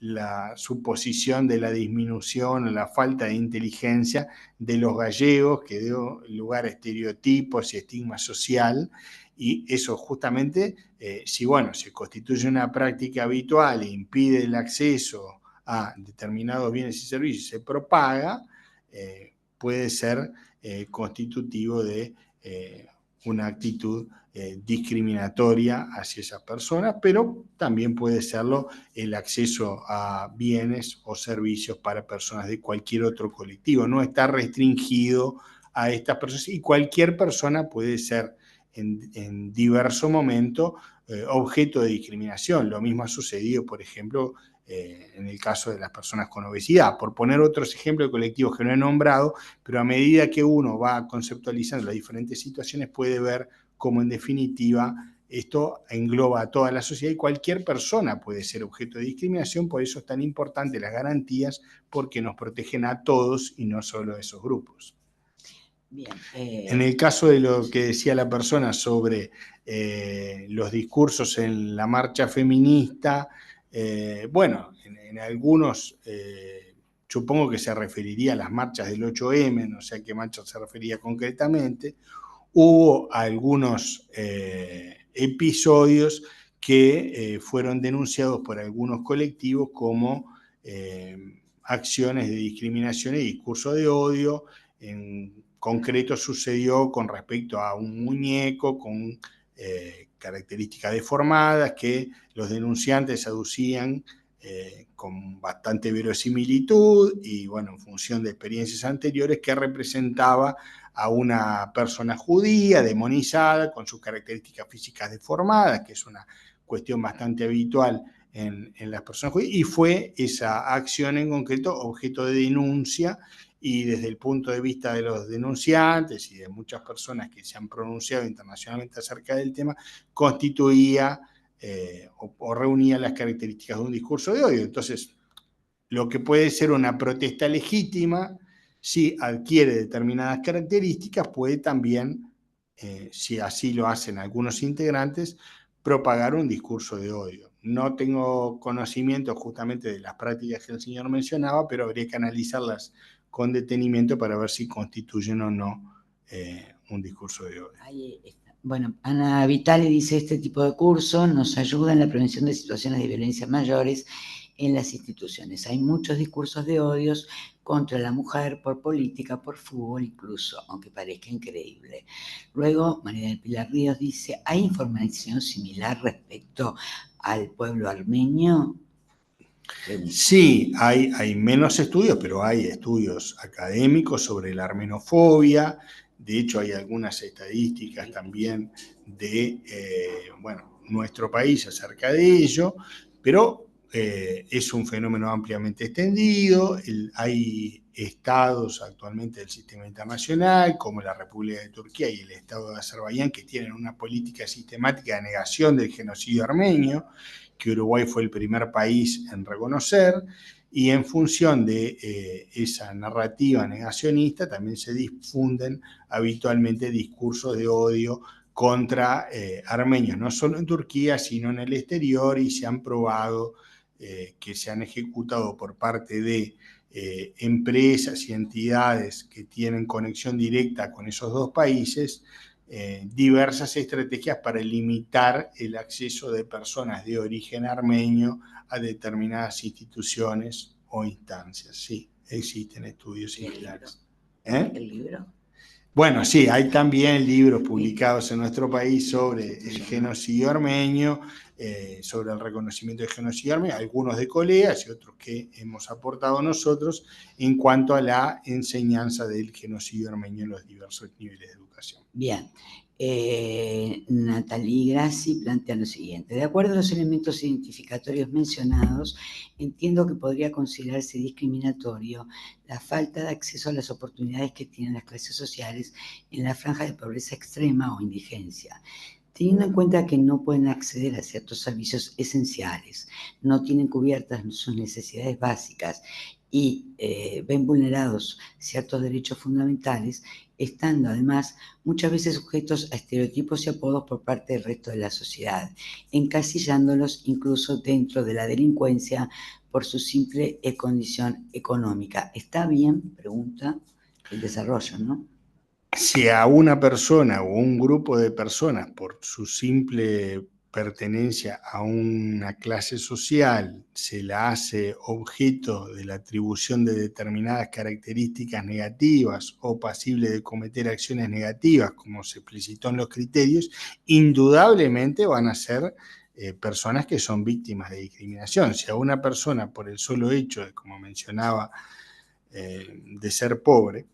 la suposición de la disminución o la falta de inteligencia de los gallegos, que dio lugar a estereotipos y estigma social, y eso justamente, si bueno, se constituye una práctica habitual e impide el acceso a determinados bienes y servicios, se propaga, puede ser constitutivo de una actitud discriminatoria hacia esas personas, pero también puede serlo el acceso a bienes o servicios para personas de cualquier otro colectivo. No está restringido a estas personas y cualquier persona puede ser en diverso momento objeto de discriminación. Lo mismo ha sucedido, por ejemplo, en el caso de las personas con obesidad. Por poner otros ejemplos de colectivos que no he nombrado, pero a medida que uno va conceptualizando las diferentes situaciones puede ver cómo en definitiva esto engloba a toda la sociedad y cualquier persona puede ser objeto de discriminación. Por eso es tan importante las garantías, porque nos protegen a todos y no solo a esos grupos. Bien, en el caso de lo que decía la persona sobre los discursos en la marcha feminista, bueno, en algunos, supongo que se referiría a las marchas del 8M, no sé a qué marcha se refería concretamente. Hubo algunos episodios que fueron denunciados por algunos colectivos como acciones de discriminación y discurso de odio. En concreto sucedió con respecto a un muñeco con características deformadas que los denunciantes aducían con bastante verosimilitud y, bueno, en función de experiencias anteriores, que representaba a una persona judía demonizada con sus características físicas deformadas, que es una cuestión bastante habitual en las personas judías, y fue esa acción en concreto objeto de denuncia, y desde el punto de vista de los denunciantes y de muchas personas que se han pronunciado internacionalmente acerca del tema, constituía o reunía las características de un discurso de odio. Entonces, lo que puede ser una protesta legítima, si adquiere determinadas características, puede también, si así lo hacen algunos integrantes, propagar un discurso de odio. No tengo conocimiento justamente de las prácticas que el señor mencionaba, pero habría que analizarlas con detenimiento para ver si constituyen o no un discurso de odio. Ahí está. Bueno, Ana Vitale dice: este tipo de curso nos ayuda en la prevención de situaciones de violencia mayores en las instituciones. Hay muchos discursos de odios contra la mujer por política, por fútbol incluso, aunque parezca increíble. Luego, María del Pilar Ríos dice: ¿hay información similar respecto al pueblo armenio? Pregunta. Sí, hay menos estudios, pero hay estudios académicos sobre la armenofobia. De hecho, hay algunas estadísticas también de bueno, nuestro país acerca de ello, pero es un fenómeno ampliamente extendido. Hay estados actualmente del sistema internacional, como la República de Turquía y el Estado de Azerbaiyán, que tienen una política sistemática de negación del genocidio armenio, que Uruguay fue el primer país en reconocer, y en función de esa narrativa negacionista también se difunden habitualmente discursos de odio contra armenios, no solo en Turquía, sino en el exterior, y se han probado que se han ejecutado por parte de empresas y entidades que tienen conexión directa con esos dos países, diversas estrategias para limitar el acceso de personas de origen armenio a determinadas instituciones o instancias. Sí, existen estudios similares. ¿El libro? Bueno, sí, hay también libros publicados en nuestro país sobre el genocidio armenio, sobre el reconocimiento del genocidio armenio, algunos de colegas y otros que hemos aportado nosotros en cuanto a la enseñanza del genocidio armenio en los diversos niveles de educación. Bien. Natalie Grassi plantea lo siguiente: de acuerdo a los elementos identificatorios mencionados, entiendo que podría considerarse discriminatorio la falta de acceso a las oportunidades que tienen las clases sociales en la franja de pobreza extrema o indigencia, teniendo en cuenta que no pueden acceder a ciertos servicios esenciales, no tienen cubiertas sus necesidades básicas y ven vulnerados ciertos derechos fundamentales, estando además muchas veces sujetos a estereotipos y apodos por parte del resto de la sociedad, encasillándolos incluso dentro de la delincuencia por su simple condición económica. ¿Está bien? Pregunta el desarrollo, ¿no? Si a una persona o un grupo de personas, por su simple pertenencia a una clase social se la hace objeto de la atribución de determinadas características negativas o pasible de cometer acciones negativas, como se explicitó en los criterios, indudablemente van a ser personas que son víctimas de discriminación. Si a una persona, por el solo hecho de, como mencionaba, de ser pobre,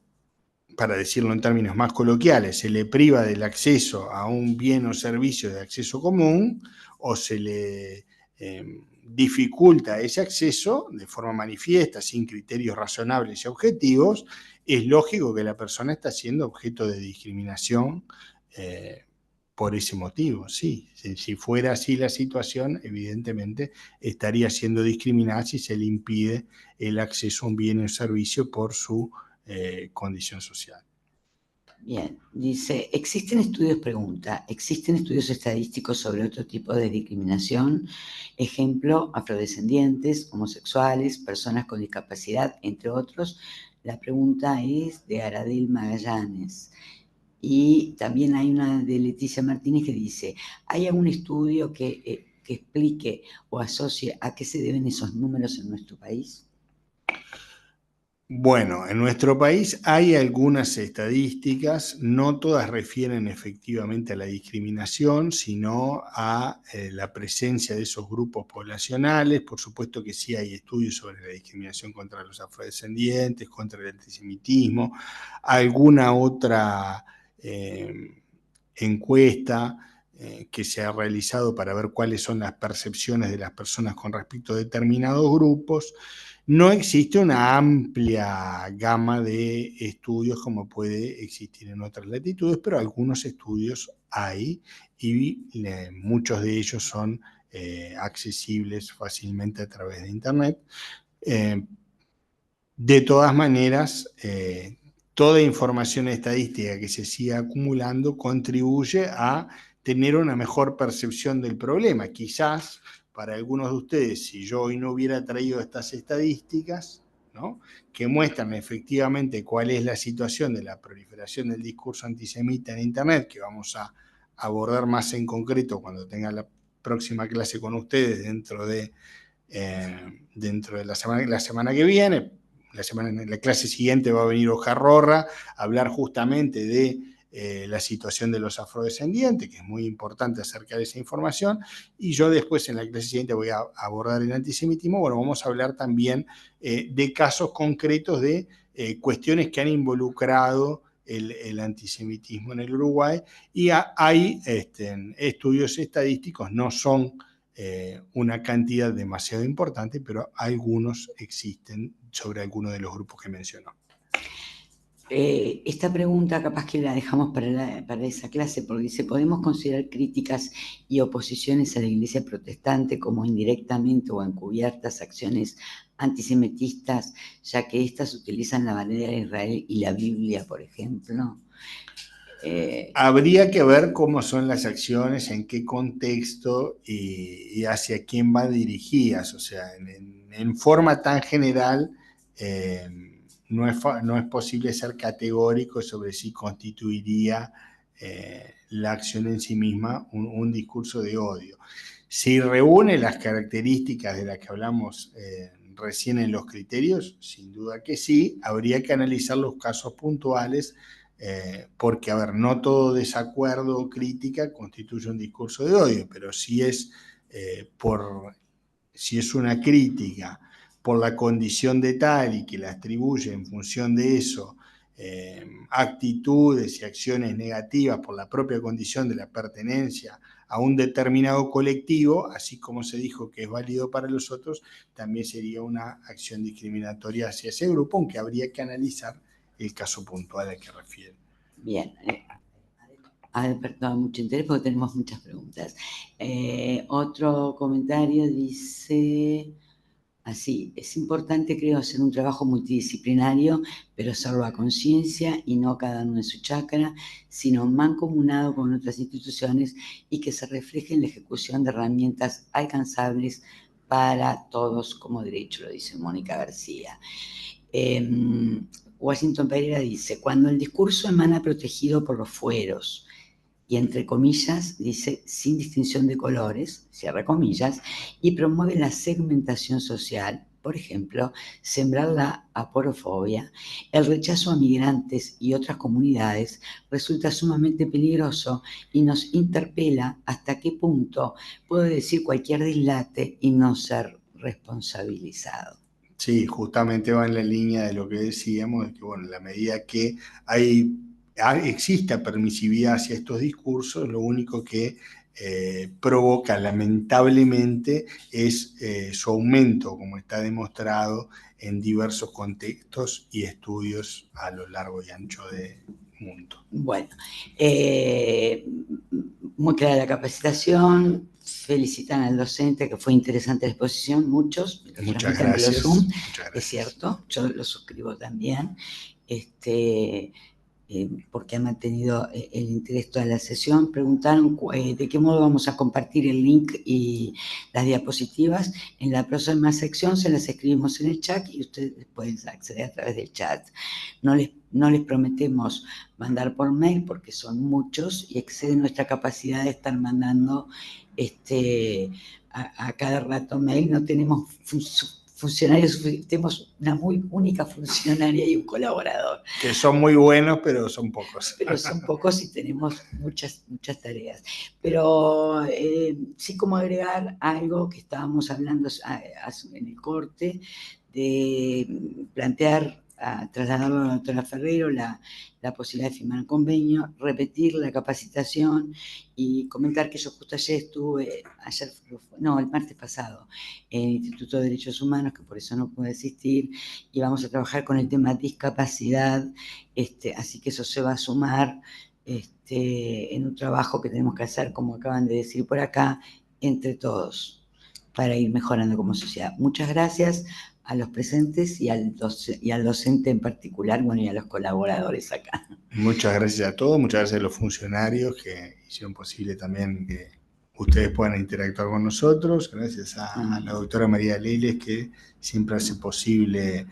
para decirlo en términos más coloquiales, se le priva del acceso a un bien o servicio de acceso común, o se le dificulta ese acceso de forma manifiesta, sin criterios razonables y objetivos, es lógico que la persona está siendo objeto de discriminación por ese motivo. Sí, si fuera así la situación, evidentemente estaría siendo discriminada si se le impide el acceso a un bien o servicio por su condición social. Bien, dice, ¿existen estudios estadísticos sobre otro tipo de discriminación? Ejemplo, afrodescendientes, homosexuales, personas con discapacidad, entre otros. La pregunta es de Aradil Magallanes. Y también hay una de Leticia Martínez que dice, ¿hay algún estudio que explique o asocie a qué se deben esos números en nuestro país? Bueno, en nuestro país hay algunas estadísticas, no todas refieren efectivamente a la discriminación, sino a la presencia de esos grupos poblacionales. Por supuesto que sí hay estudios sobre la discriminación contra los afrodescendientes, contra el antisemitismo, alguna otra encuesta que se ha realizado para ver cuáles son las percepciones de las personas con respecto a determinados grupos. No existe una amplia gama de estudios como puede existir en otras latitudes, pero algunos estudios hay y muchos de ellos son accesibles fácilmente a través de Internet. De todas maneras, toda información estadística que se siga acumulando contribuye a tener una mejor percepción del problema. Quizás para algunos de ustedes, si yo hoy no hubiera traído estas estadísticas, ¿no?, que muestran efectivamente cuál es la situación de la proliferación del discurso antisemita en Internet, que vamos a abordar más en concreto cuando tenga la próxima clase con ustedes dentro de la semana que viene. La clase siguiente va a venir Oscar Rorra a hablar justamente de la situación de los afrodescendientes, que es muy importante acercar esa información, y yo después en la clase siguiente voy a abordar el antisemitismo. Bueno, vamos a hablar también de casos concretos de cuestiones que han involucrado el antisemitismo en el Uruguay, y hay estudios estadísticos, no son una cantidad demasiado importante, pero algunos existen sobre algunos de los grupos que mencionó. Esta pregunta capaz que la dejamos para esa clase, porque dice, ¿podemos considerar críticas y oposiciones a la Iglesia protestante como indirectamente o encubiertas acciones antisemitistas, ya que éstas utilizan la bandera de Israel y la Biblia, por ejemplo? Habría que ver cómo son las acciones, en qué contexto y hacia quién van dirigidas. O sea, en forma tan general, no es posible ser categórico sobre si constituiría la acción en sí misma un discurso de odio. Si reúne las características de las que hablamos recién en los criterios, sin duda que sí. Habría que analizar los casos puntuales, porque, a ver, no todo desacuerdo o crítica constituye un discurso de odio, pero si es una crítica por la condición de tal y que la atribuye en función de eso actitudes y acciones negativas por la propia condición de la pertenencia a un determinado colectivo, así como se dijo que es válido para los otros, también sería una acción discriminatoria hacia ese grupo, aunque habría que analizar el caso puntual al que refiere. Bien. Ha despertado mucho interés porque tenemos muchas preguntas. Otro comentario dice así, es importante, creo, hacer un trabajo multidisciplinario, pero hacerlo a conciencia y no cada uno en su chacra, sino mancomunado con otras instituciones y que se refleje en la ejecución de herramientas alcanzables para todos como derecho, lo dice Mónica García. Washington Pereira dice, cuando el discurso emana protegido por los fueros, y entre comillas dice sin distinción de colores, cierra comillas, y promueve la segmentación social. Por ejemplo, sembrar la aporofobia, el rechazo a migrantes y otras comunidades resulta sumamente peligroso y nos interpela hasta qué punto puedo decir cualquier dislate y no ser responsabilizado. Sí, justamente va en la línea de lo que decíamos, de que bueno, en la medida que exista permisividad hacia estos discursos, lo único que provoca lamentablemente es su aumento, como está demostrado en diversos contextos y estudios a lo largo y ancho del mundo. Bueno, muy clara la capacitación, felicitan al docente, que fue interesante la exposición, muchos, me lo Muchas transmiten por los gracias. Zoom, Muchas gracias. es cierto, yo lo suscribo también, porque ha mantenido el interés toda la sesión. Preguntaron de qué modo vamos a compartir el link y las diapositivas. En la próxima sección se las escribimos en el chat y ustedes pueden acceder a través del chat. No les prometemos mandar por mail porque son muchos y excede nuestra capacidad de estar mandando a cada rato mail. No tenemos funcionarios, tenemos una muy única funcionaria y un colaborador. Que son muy buenos, pero son pocos. Pero son pocos y tenemos muchas tareas. Pero sí, como agregar algo que estábamos hablando en el corte, de plantear, trasladarlo a la doctora Ferrero, la posibilidad de firmar un convenio, repetir la capacitación y comentar que yo justo ayer estuve, el martes pasado, en el Instituto de Derechos Humanos, que por eso no pude asistir, y vamos a trabajar con el tema discapacidad, así que eso se va a sumar en un trabajo que tenemos que hacer, como acaban de decir por acá, entre todos, para ir mejorando como sociedad. Muchas gracias a los presentes y al docente en particular, bueno, y a los colaboradores acá. Muchas gracias a todos, muchas gracias a los funcionarios que hicieron posible también que ustedes puedan interactuar con nosotros. Gracias a la doctora María Leiles, que siempre hace posible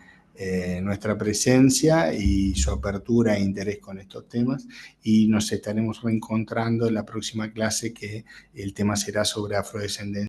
nuestra presencia y su apertura e interés con estos temas. Y nos estaremos reencontrando en la próxima clase, que el tema será sobre afrodescendencia.